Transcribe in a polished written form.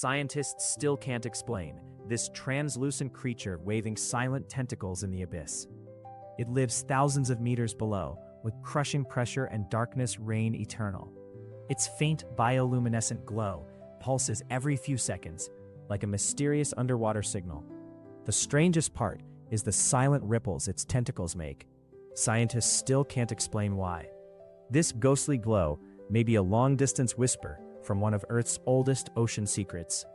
Scientists still can't explain this translucent creature waving silent tentacles in the abyss. It lives thousands of meters below, with crushing pressure and darkness reign eternal. Its faint bioluminescent glow pulses every few seconds, like a mysterious underwater signal. The strangest part is the silent ripples its tentacles make. Scientists still can't explain why. This ghostly glow may be a long-distance whisper from one of Earth's oldest ocean secrets.